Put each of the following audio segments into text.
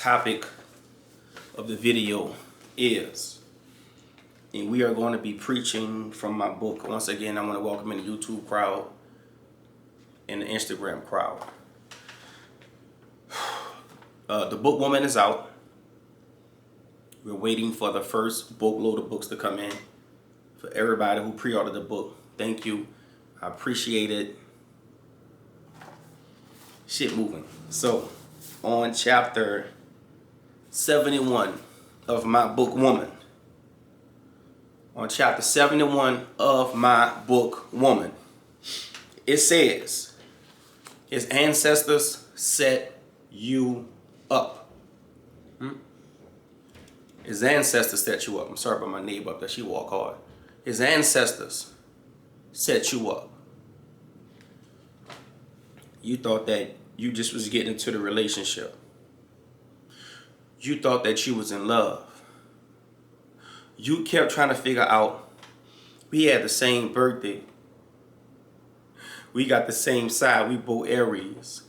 topic of the video is, and we are going to be preaching from my book. Once again, I want to welcome in the YouTube crowd and the Instagram crowd. The book Woman is out. We're waiting for the first boatload of books to come in. For everybody who pre-ordered the book, thank you. I appreciate it. Shit moving. So, on chapter 71 of my book Woman. On chapter 71 of my book Woman. It says, his ancestors set you up. His ancestors set you up. I'm sorry about my neighbor up there. She walk hard. His ancestors set you up. You thought that you just was getting into the relationship. You thought that you was in love. You kept trying to figure out, we had the same birthday. We got the same side. We both Aries.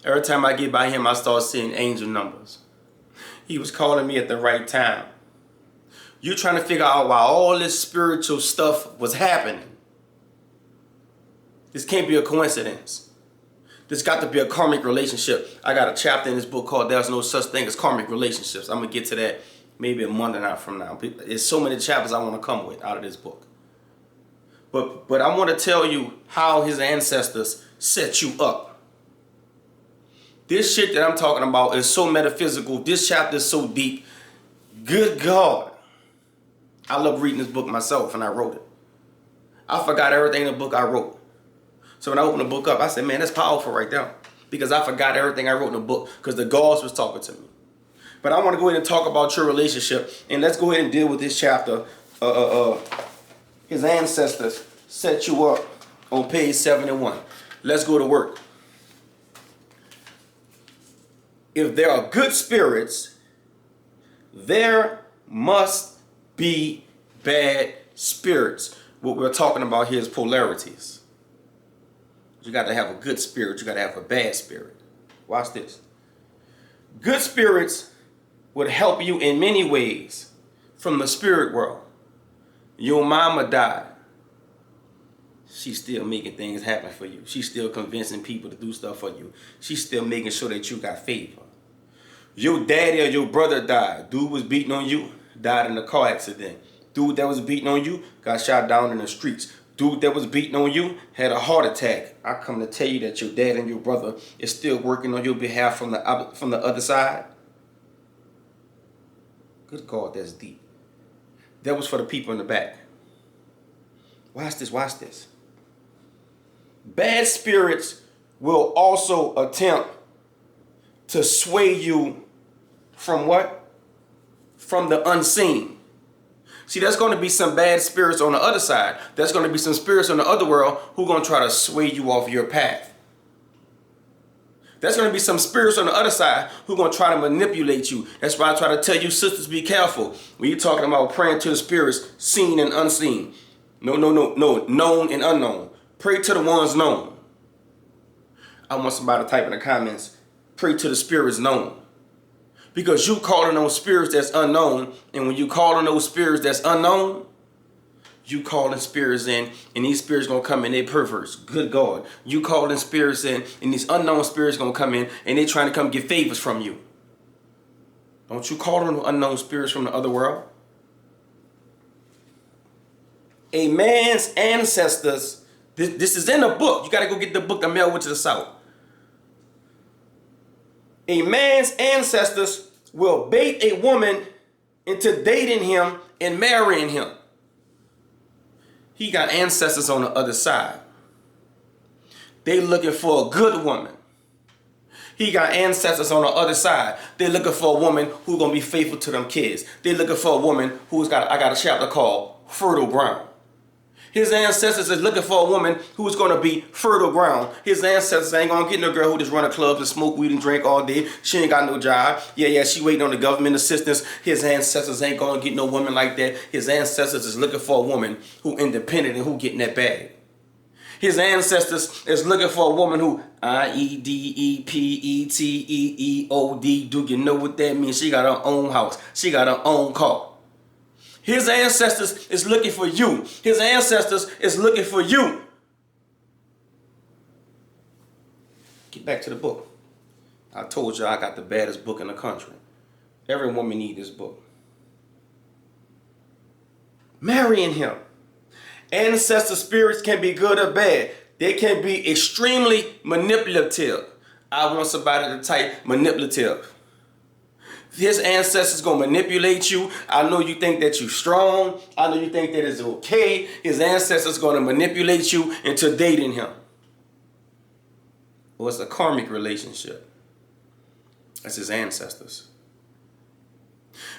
Every time I get by him, I start seeing angel numbers. He was calling me at the right time. You trying to figure out why all this spiritual stuff was happening. This can't be a coincidence. This got to be a karmic relationship. I got a chapter in this book called There's No Such Thing as Karmic Relationships. I'm going to get to that maybe a month and a half from now. There's so many chapters I want to come with out of this book. But I want to tell you how his ancestors set you up. This shit that I'm talking about is so metaphysical. This chapter is so deep. Good God. I love reading this book myself, and I wrote it. I forgot everything in the book I wrote. So when I opened the book up, I said, man, that's powerful right there. Because I forgot everything I wrote in the book because the gods was talking to me. But I want to go ahead and talk about your relationship. And let's go ahead and deal with this chapter. His ancestors set you up on page 71. Let's go to work. If there are good spirits, there must be bad spirits. What we're talking about here is polarities. You got to have a good spirit. You got to have a bad spirit. Watch this. Good spirits would help you in many ways from the spirit world. Your mama died. She's still making things happen for you. She's still convincing people to do stuff for you. She's still making sure that you got favor. Your daddy or your brother died. Dude was beating on you, died in a car accident. Dude that was beating on you got shot down in the streets. Dude that was beating on you had a heart attack. I come to tell you that your dad and your brother is still working on your behalf from the other side. Good God, that's deep. That was for the people in the back. Watch this, watch this. Bad spirits will also attempt to sway you from what? From the unseen. See, there's going to be some bad spirits on the other side. There's going to be some spirits in the other world who are going to try to sway you off your path. There's going to be some spirits on the other side who are going to try to manipulate you. That's why I try to tell you, sisters, be careful. When you're talking about praying to the spirits, seen and unseen. No, known and unknown. Pray to the ones known. I want somebody to type in the comments, pray to the spirits known. Because you calling on spirits that's unknown, and when you call on those spirits that's unknown, you calling spirits in, and these spirits gonna come in, they perverse. Good God. You calling spirits in, and these unknown spirits gonna come in, and they trying to come get favors from you. Don't you call on unknown spirits from the other world? A man's ancestors, this is in a book. You gotta go get the book. The mail went to the south. A man's ancestors will bait a woman into dating him and marrying him. He got ancestors on the other side. They looking for a good woman. He got ancestors on the other side. They looking for a woman who's gonna be faithful to them kids. They looking for a woman who's got, I got a chapter called Fertile Ground. His ancestors is looking for a woman who's going to be fertile ground. His ancestors ain't going to get no girl who just run a club and smoke weed and drink all day. She ain't got no job. Yeah, she waiting on the government assistance. His ancestors ain't going to get no woman like that. His ancestors is looking for a woman who independent and who getting that bag. His ancestors is looking for a woman who IEDEPETEEOD. Do you know what that means? She got her own house. She got her own car. His ancestors is looking for you. His ancestors is looking for you. Get back to the book. I told you I got the baddest book in the country. Every woman needs this book. Marrying him. Ancestor spirits can be good or bad. They can be extremely manipulative. I want somebody to type manipulative. His ancestors gonna manipulate you. I know you think that you're strong. I know you think that it's okay. His ancestors gonna manipulate you into dating him. Well, it's a karmic relationship. That's his ancestors.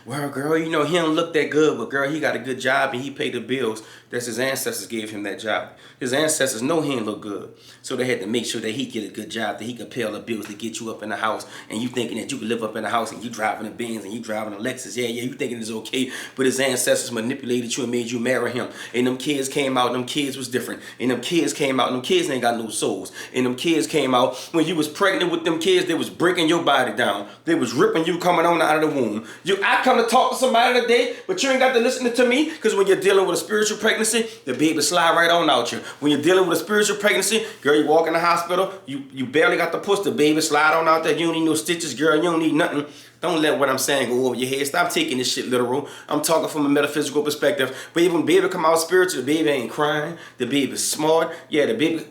Well, girl, you know, he don't look that good, but girl, he got a good job and he paid the bills. That's his ancestors gave him that job. His ancestors know he ain't look good. So they had to make sure that he get a good job, that he could pay all the bills to get you up in the house. And you thinking that you could live up in the house and you driving a Benz and you driving a Lexus. Yeah, you thinking it's okay. But his ancestors manipulated you and made you marry him. And them kids came out, them kids was different. And them kids came out, and them kids ain't got no souls. And them kids came out, when you was pregnant with them kids, they was breaking your body down. They was ripping you coming on out of the womb. I come to talk to somebody today, but you ain't got to listen to me, because when you're dealing with a spiritual pregnancy, the baby slide right on out you. When you're dealing with a spiritual pregnancy, girl, you walk in the hospital, you barely got to push, the baby slide on out there. You don't need no stitches, girl. You don't need nothing. Don't let what I'm saying go over your head. Stop taking this shit literal. I'm talking from a metaphysical perspective. But even when baby come out spiritual, the baby ain't crying. The baby's smart. Yeah, the baby.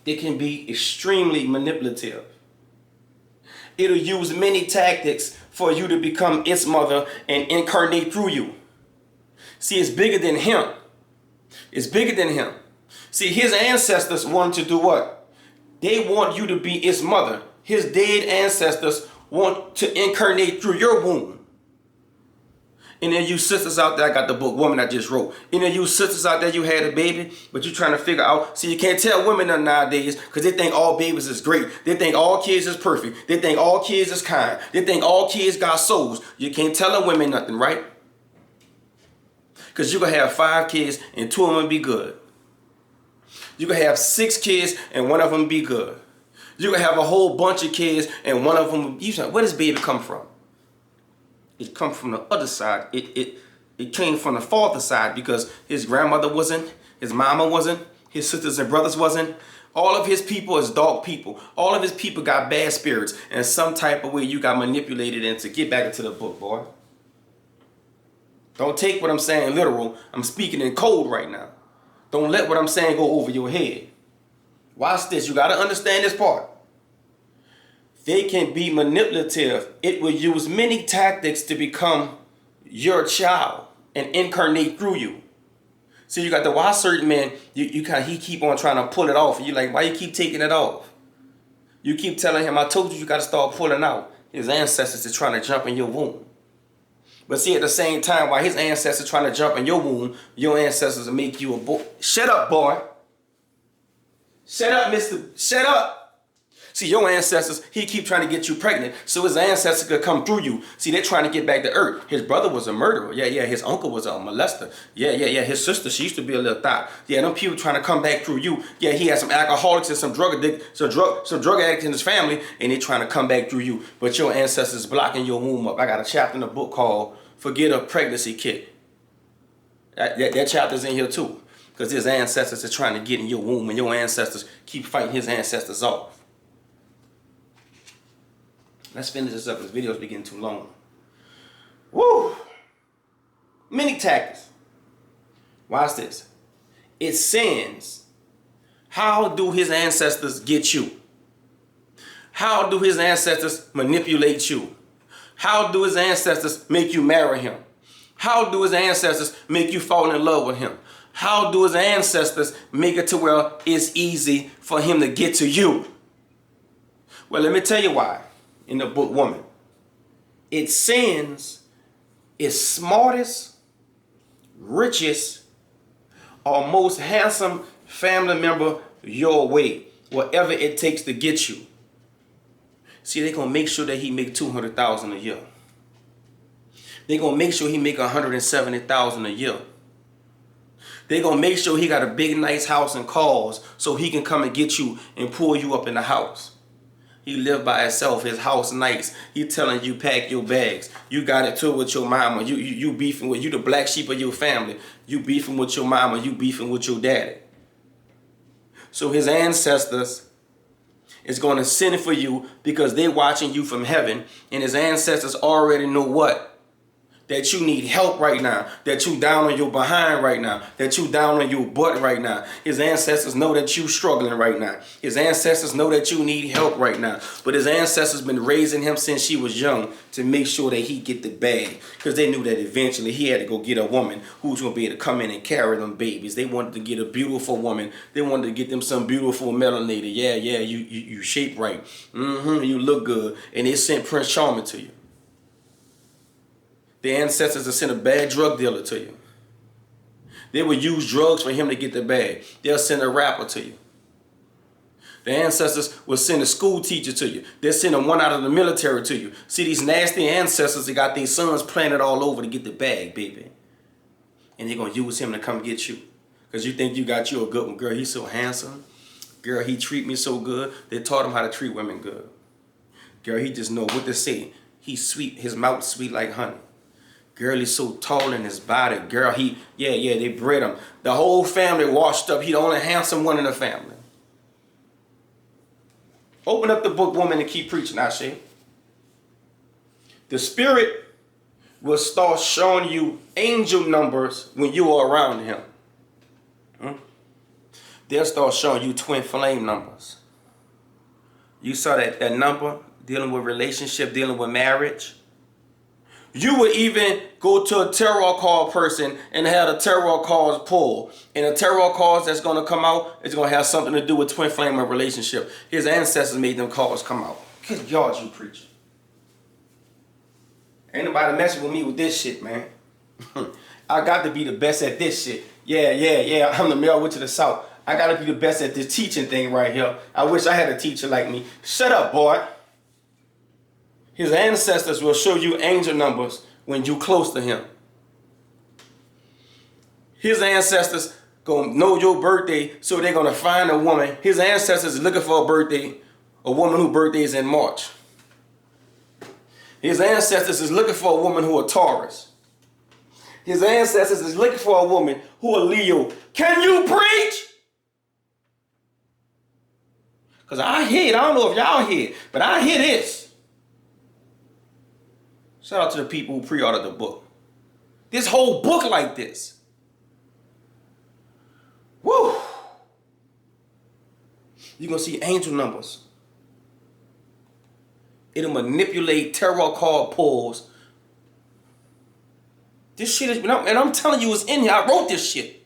It can be extremely manipulative. It'll use many tactics for you to become its mother and incarnate through you. See, it's bigger than him. It's bigger than him. See, his ancestors wanted to do what? They want you to be its mother. His dead ancestors want to incarnate through your womb. And then you sisters out there, I got the book, Woman I just wrote. And then you sisters out there, you had a baby, but you trying to figure out, see, you can't tell women nothing nowadays because they think all babies is great. They think all kids is perfect. They think all kids is kind. They think all kids got souls. You can't tell a women nothing, right? Because you can have 5 kids and 2 of them be good. You can have 6 kids and 1 of them be good. You can have a whole bunch of kids and 1 of them, you say, where does baby come from? It comes from the other side. It came from the father's side because his grandmother wasn't, his mama wasn't, his sisters and brothers wasn't. All of his people is dog people. All of his people got bad spirits. And some type of way you got manipulated into. Get back into the book, boy. Don't take what I'm saying literal. I'm speaking in code right now. Don't let what I'm saying go over your head. Watch this. You got to understand this part. They can be manipulative. It will use many tactics to become your child and incarnate through you. So you got the why certain man, he keep on trying to pull it off. And you're like, why you keep taking it off? You keep telling him, I told you got to start pulling out. His ancestors are trying to jump in your womb. But see, at the same time, while his ancestors trying to jump in your womb, your ancestors will make you a boy. Shut up, boy. Shut up, mister. Shut up. See, your ancestors, he keep trying to get you pregnant so his ancestors could come through you. See, they're trying to get back to earth. His brother was a murderer. Yeah. His uncle was a molester. Yeah. His sister, she used to be a little thot. Yeah, them people trying to come back through you. Yeah, he had some alcoholics and some drug addicts, some drug addicts in his family, and they trying to come back through you. But your ancestors blocking your womb up. I got a chapter in the book called Forget a Pregnancy Kit. That chapter's in here too. Because his ancestors are trying to get in your womb, and your ancestors keep fighting his ancestors off. Let's finish this up. This video's been getting too long. Woo! Many tactics. Watch this. It sends. How do his ancestors get you? How do his ancestors manipulate you? How do his ancestors make you marry him? How do his ancestors make you fall in love with him? How do his ancestors make it to where it's easy for him to get to you? Well, let me tell you why. In the book Woman, it sends its smartest, richest, or most handsome family member your way, whatever it takes to get you. See, they're gonna make sure that he make $200,000 a year. They're gonna make sure he make $170,000 a year. They're going to make sure he got a big, nice house and cars so he can come and get you and pull you up in the house. He lived by himself. His house nice. He telling you pack your bags. You got it too with your mama. You beefing with, you the black sheep of your family. You beefing with your mama. You beefing with your daddy. So his ancestors is going to send for you because they're watching you from heaven. And his ancestors already know what? That you need help right now, that you down on your behind right now, that you down on your butt right now. His ancestors know that you struggling right now. His ancestors know that you need help right now. But his ancestors been raising him since she was young to make sure that he get the bag, because they knew that eventually he had to go get a woman who's going to be able to come in and carry them babies. They wanted to get a beautiful woman. They wanted to get them some beautiful melanated. Yeah, you shape right. You look good. And they sent Prince Charming to you. The ancestors will send a bad drug dealer to you. They will use drugs for him to get the bag. They'll send a rapper to you. The ancestors will send a school teacher to you. They'll send one out of the military to you. See, these nasty ancestors, they got their sons planted all over to get the bag, baby. And they're going to use him to come get you. Because you think you got you a good one. Girl, he's so handsome. Girl, he treat me so good. They taught him how to treat women good. Girl, he just know what to say. He's sweet. His mouth sweet like honey. Girl, he's so tall in his body. Girl, they bred him. The whole family washed up. He the only handsome one in the family. Open up the book, woman, and keep preaching, Ashe. The spirit will start showing you angel numbers when you are around him. They'll start showing you twin flame numbers. You saw that number dealing with relationship, dealing with marriage. You would even go to a tarot card person and have a tarot cards pull. And the tarot cards that's going to come out is going to have something to do with twin flame and relationship. His ancestors made them cards come out. Good God, you preaching. Ain't nobody messing with me with this shit, man. I got to be the best at this shit. Yeah. I'm the male witch of the South. I got to be the best at this teaching thing right here. I wish I had a teacher like me. Shut up, boy. His ancestors will show you angel numbers when you close to him. His ancestors gonna know your birthday, so they're gonna find a woman. His ancestors is looking for a birthday, a woman whose birthday is in March. His ancestors is looking for a woman who are Taurus. His ancestors is looking for a woman who are Leo. Can you preach? Because I hear it. I don't know if y'all hear it, but I hear this. Shout out to the people who pre-ordered the book. This whole book like this. Woo! You're going to see angel numbers. It'll manipulate tarot card pulls. This shit is, and I'm telling you, it's in here. I wrote this shit.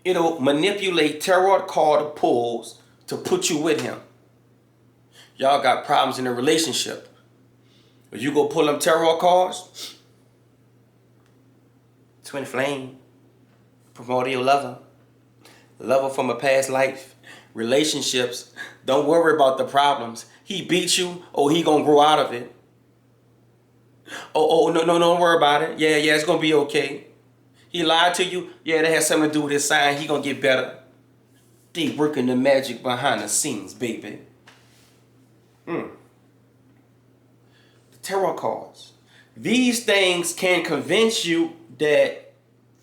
It'll manipulate tarot card pulls to put you with him. Y'all got problems in a relationship. If you go pull them tarot cards, twin flame, primordial lover from a past life, relationships, don't worry about the problems. He beat you, or he gonna grow out of it. No, don't worry about it. Yeah, it's gonna be okay. He lied to you, yeah, that has something to do with his sign. He gonna get better. They working the magic behind the scenes, baby. The tarot cards. These things can convince you that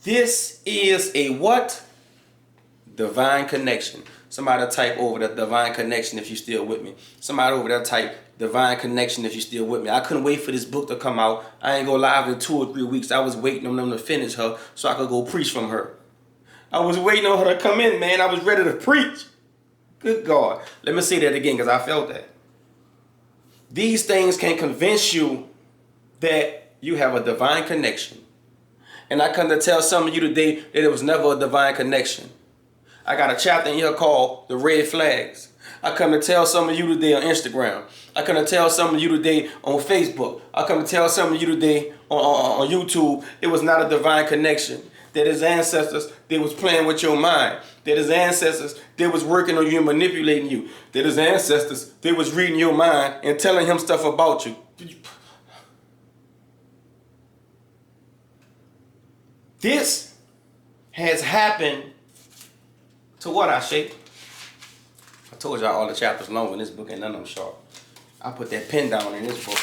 this is a what? Divine connection. Somebody type over the divine connection if you're still with me. Somebody over there type divine connection if you're still with me. I couldn't wait for this book to come out. I ain't go live in 2 or 3 weeks. I was waiting on them to finish her so I could go preach from her. I was waiting on her to come in, man. I was ready to preach. Good God. Let me say that again because I felt that. These things can convince you that you have a divine connection. And I come to tell some of you today that it was never a divine connection. I got a chapter in here called The Red Flags. I come to tell some of you today on Instagram. I come to tell some of you today on Facebook. I come to tell some of you today on YouTube. It was not a divine connection. That his ancestors, they was playing with your mind. That his ancestors, they was working on you and manipulating you. That his ancestors, they was reading your mind and telling him stuff about you. This has happened to what, Ashe? I told y'all all the chapters long in this book, and none of them short. I put that pen down in this book.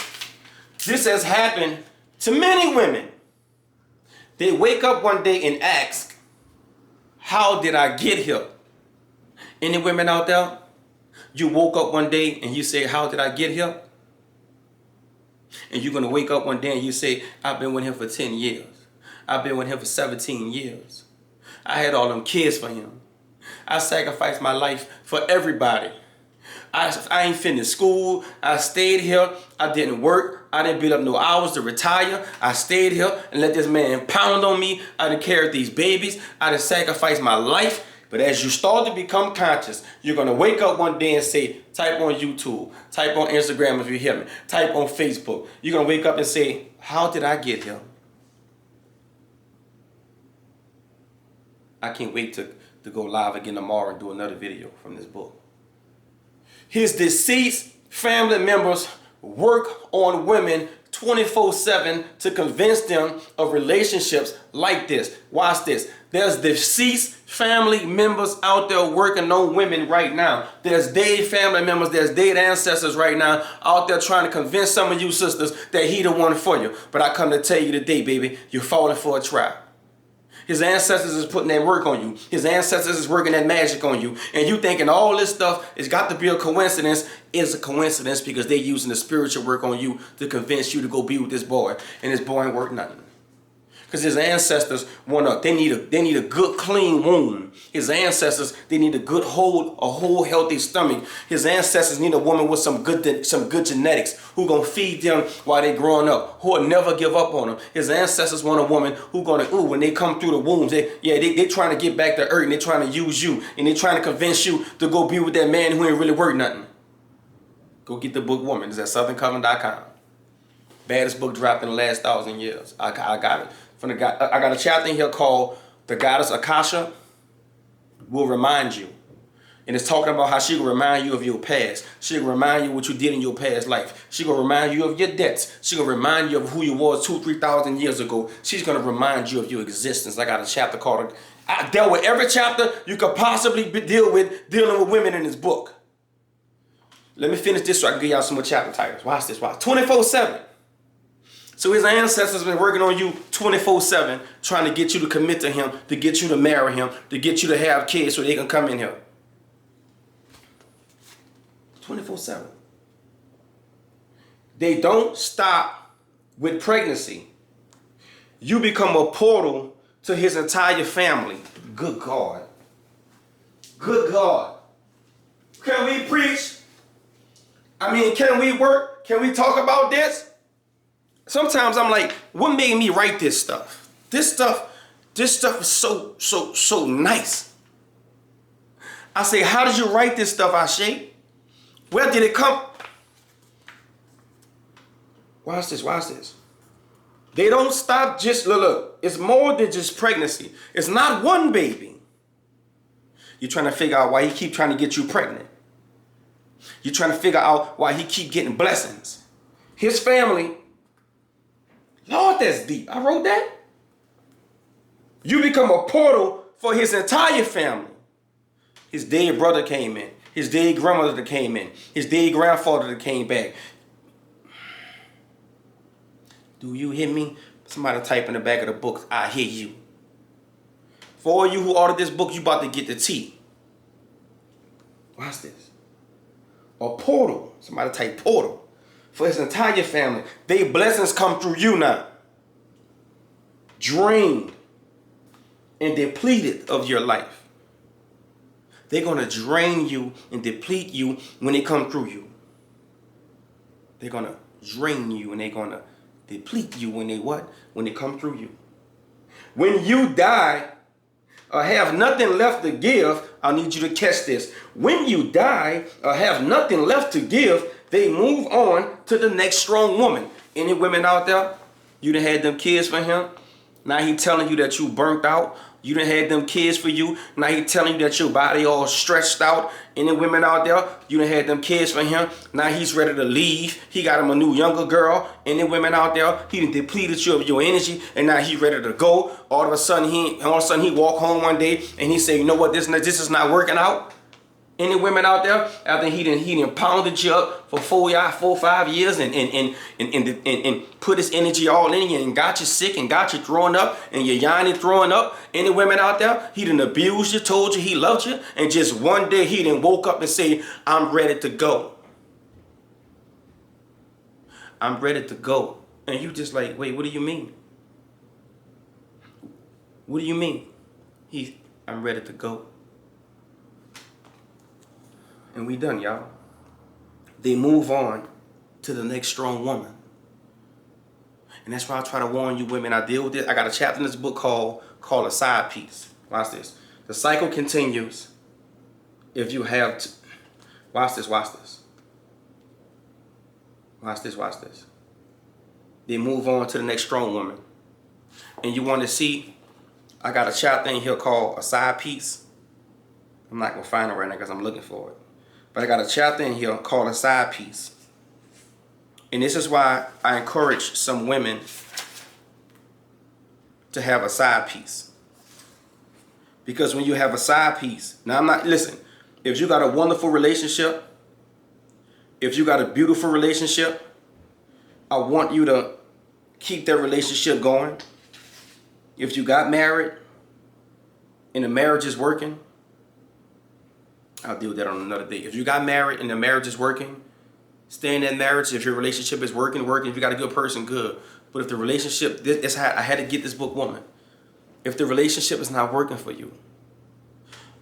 This has happened to many women. They wake up one day and ask, how did I get here? Any women out there? You woke up one day and you say, how did I get here? And you're going to wake up one day and you say, I've been with him for 10 years. I've been with him for 17 years. I had all them kids for him. I sacrificed my life for everybody. I ain't finished school. I stayed here. I didn't work. I didn't build up no hours to retire. I stayed here and let this man pound on me. I done carried these babies. I done sacrificed my life. But as you start to become conscious, you're going to wake up one day and say, type on YouTube, type on Instagram if you hear me, type on Facebook. You're going to wake up and say, how did I get here? I can't wait to go live again tomorrow and do another video from this book. His deceased family members work on women 24/7 to convince them of relationships like this. Watch this. There's deceased family members out there working on women right now. There's dead family members, there's dead ancestors right now out there trying to convince some of you sisters that he the one for you. But I come to tell you today, baby, you're falling for a trap. His ancestors is putting that work on you. His ancestors is working that magic on you. And you thinking all this stuff has got to be a coincidence. It's a coincidence because they're using the spiritual work on you to convince you to go be with this boy. And this boy ain't worth nothing. Because his ancestors they need a good clean womb. His ancestors, they need a whole healthy stomach. His ancestors need a woman with some good genetics who gonna feed them while they growing up, who will never give up on them. His ancestors want a woman who gonna, when they come through the wombs, they trying to get back to earth and they trying to use you and they trying to convince you to go be with that man who ain't really worth nothing. Go get the book Woman. It's at southerncoven.com. Baddest book dropped in the last 1,000 years. I got it. I got a chapter in here called The Goddess Akasha Will Remind You. And it's talking about how she will remind you of your past. She will remind you what you did in your past life. She will remind you of your debts. She will remind you of who you was 2,000-3,000 years ago. She's going to remind you of your existence. I got a chapter called, I dealt with every chapter you could possibly dealing with women in this book. Let me finish this so I can give y'all some more chapter titles. Watch this. Watch. 24/7. So his ancestors been working on you 24/7, trying to get you to commit to him, to get you to marry him, to get you to have kids so they can come in here. 24/7. They don't stop with pregnancy. You become a portal to his entire family. Good God. Good God. Can we preach? I mean, can we work? Can we talk about this? Sometimes I'm like, what made me write this stuff? This stuff is so nice. I say, how did you write this stuff, Ashe? Where did it come? Watch this. They don't stop just, look, it's more than just pregnancy. It's not one baby. You're trying to figure out why he keep trying to get you pregnant. You're trying to figure out why he keep getting blessings. His family, Lord, that's deep. I wrote that. You become a portal for his entire family. His dead brother came in. His dead grandmother that came in. His dead grandfather that came back. Do you hear me? Somebody type in the back of the book, I hear you. For all you who ordered this book, you about to get the tea. Watch this. A portal. Somebody type portal. For his entire family. Their blessings come through you now. Drained and depleted of your life. They're going to drain you and deplete you when they come through you. They're going to drain you and they're going to deplete you when they what? When they come through you. When you die or have nothing left to give, I need you to catch this. When you die or have nothing left to give, they move on to the next strong woman. Any women out there? You done had them kids for him. Now he telling you that you burnt out. You done had them kids for you. Now he telling you that your body all stretched out. Any women out there, you done had them kids for him. Now he's ready to leave. He got him a new younger girl. Any women out there, he done depleted you of your energy, and now he ready to go. All of a sudden he walk home one day and he say, you know what, this is not working out. Any women out there, after he done pounded you up for 5 years and put his energy all in you and got you sick and got you throwing up and you're yawning, throwing up. Any women out there, he done abused you, told you he loved you, and just one day he done woke up and say, I'm ready to go. I'm ready to go. And you just like, wait, what do you mean? What do you mean? I'm ready to go. And we done, y'all. They move on to the next strong woman. And that's why I try to warn you women. I deal with it. I got a chapter in this book called A Side Piece. Watch this. The cycle continues if you have to. Watch this, watch this. Watch this, watch this. They move on to the next strong woman. And you want to see, I got a chapter in here called A Side Piece. I'm not going to find it right now because I'm looking for it. But I got a chapter in here called A Side Piece. And this is why I encourage some women to have a side piece. Because when you have a side piece, now listen, if you got a wonderful relationship, if you got a beautiful relationship, I want you to keep that relationship going. If you got married and the marriage is working, I'll deal with that on another day. If you got married and the marriage is working, stay in that marriage. If your relationship is working. If you got a good person, good. But if the relationship, I had to get this book, woman. If the relationship is not working for you,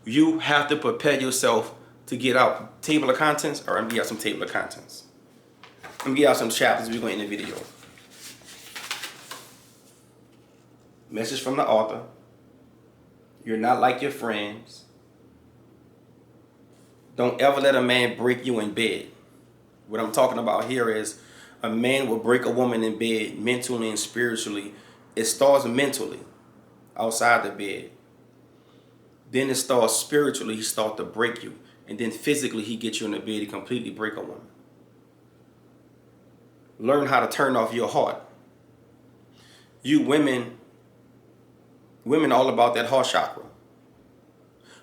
you have to prepare yourself to get out. Table of contents, or I'm gonna give out some table of contents. I'm gonna give out some chapters. We're going to end the video. Message from the author. You're not like your friends. Don't ever let a man break you in bed. What I'm talking about here is a man will break a woman in bed mentally and spiritually. It starts mentally outside the bed. Then it starts spiritually. He starts to break you. And then physically he gets you in the bed to completely break a woman. Learn how to turn off your heart. You women all about that heart chakra.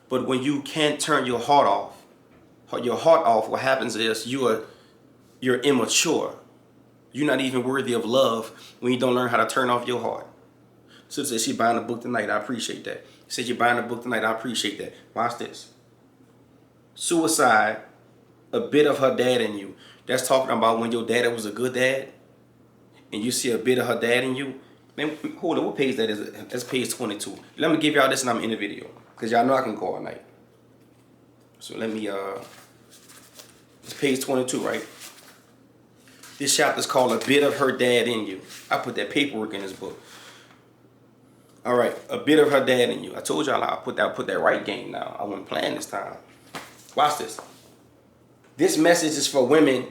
But when you can't turn your heart off, what happens is you're immature. You're not even worthy of love when you don't learn how to turn off your heart. Sister said she buying a book tonight. I appreciate that. Said you're buying a book tonight. I appreciate that. Watch this. Suicide, a bit of her dad in you. That's talking about when your daddy was a good dad and you see a bit of her dad in you. Man, hold on, what page that is? That's page 22. Let me give y'all this and I'm in the video. Because y'all know I can go all night. So let me, it's page 22, right? This chapter is called A Bit of Her Dad in You. I put that paperwork in this book. All right, a bit of her dad in you. I told y'all I put that right game now. I wasn't playing this time. Watch this. This message is for women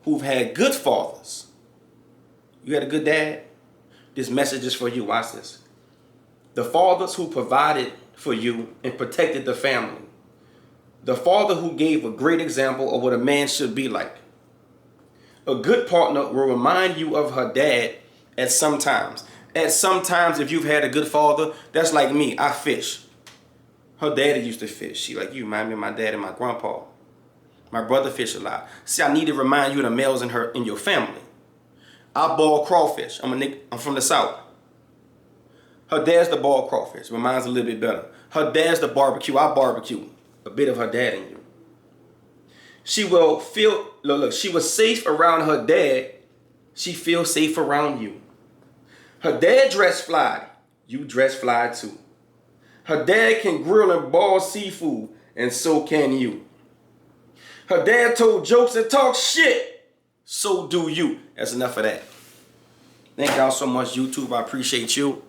who've had good fathers. You had a good dad? This message is for you. Watch this. The fathers who provided for you and protected the family. The father who gave a great example of what a man should be like. A good partner will remind you of her dad at some times. At some times, if you've had a good father, that's like me. I fish. Her daddy used to fish. She like, you remind me of my dad and my grandpa. My brother fish a lot. See, I need to remind you of the males in your family. I boil crawfish. I'm from the South. Her dad's the boiled crawfish, but mine's a little bit better. Her dad's the barbecue. I barbecue. A bit of her dad in you. She will feel, look, she was safe around her dad. She feels safe around you. Her dad dressed fly. You dress fly too. Her dad can grill and boil seafood, and so can you. Her dad told jokes and talk shit. So do you. That's enough of that. Thank y'all so much, YouTube. I appreciate you.